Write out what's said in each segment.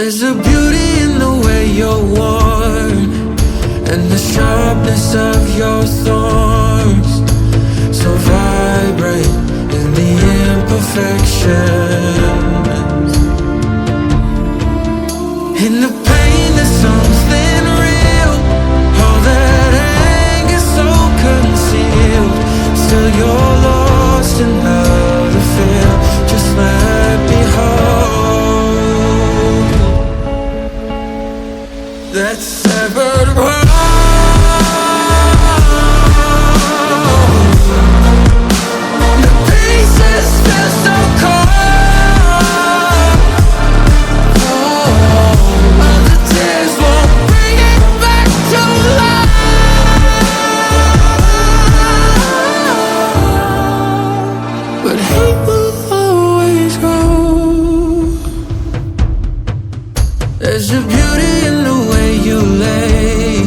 There's a beauty in the way you're worn, and the sharpness of your thorns, so vibrant in the imperfections. In the pain there's something real, all that anger so concealed. Still you're lost in how to feel. Just let me hold that severed world. The pieces feel so cold. All the tears won't bring it back to life. But hate will always grow. There's a beauty in the way you lay,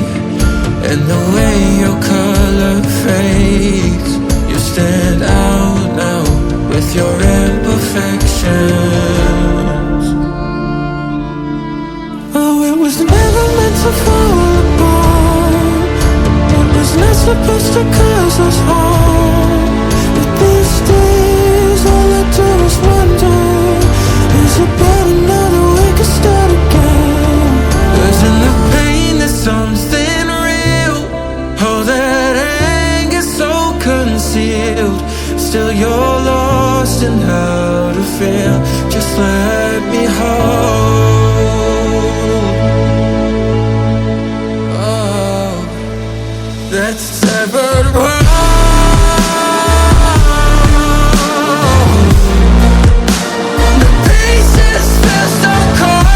and the way your color fades. You stand out now with your imperfections. Oh, it was never meant to fall apart. It was not supposed to cause us harm. But these days all I do is wonder, is it better now that we can start again? 'Cause in the pain there's something real, all that anger so concealed. Still you're lost in how to feel. Just let me hold that severed world. The pieces feel so cold.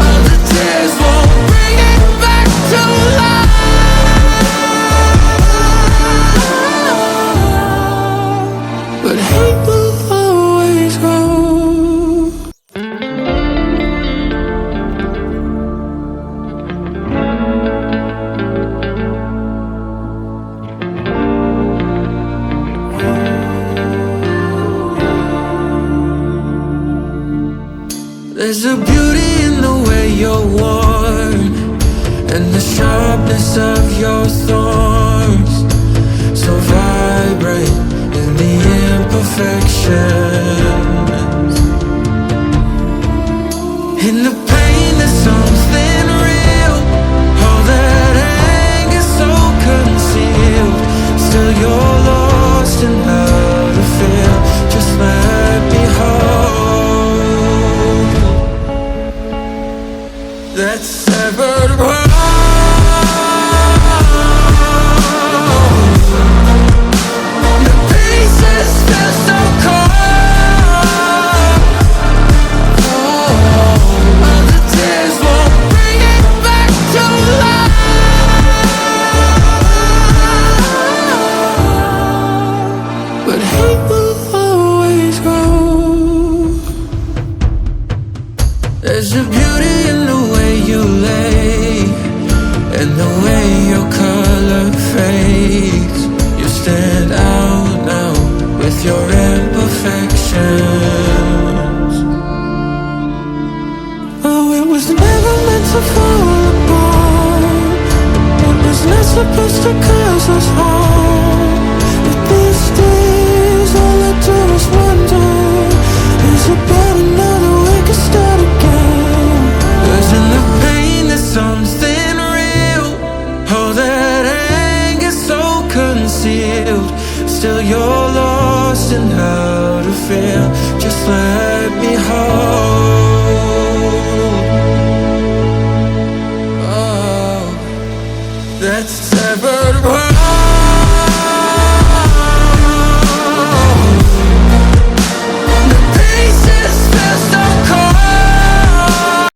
All the tears won't bring it back to life. But hate will always grow. There's a beauty in the way you're worn, and the sharpness of your thorns, so vibrant in the imperfections. In the pain there's something real, all that anger so concealed. Still you're lost in how to feel. Just let me hold that severed world. The pieces feel so cold. All the tears won't bring it back to life. But hate will always grow. There's a beauty in the way you lay, and the way your color fades. You stand out now with your imperfections. Oh, it was never meant to fall apart. It was not supposed to cause us harm. But these days all I do is wonder, is it better now that we can start again? 'Cause in the pain there's something real, all that anger so concealed. Still you're lost in how to feel. Just let me hold that's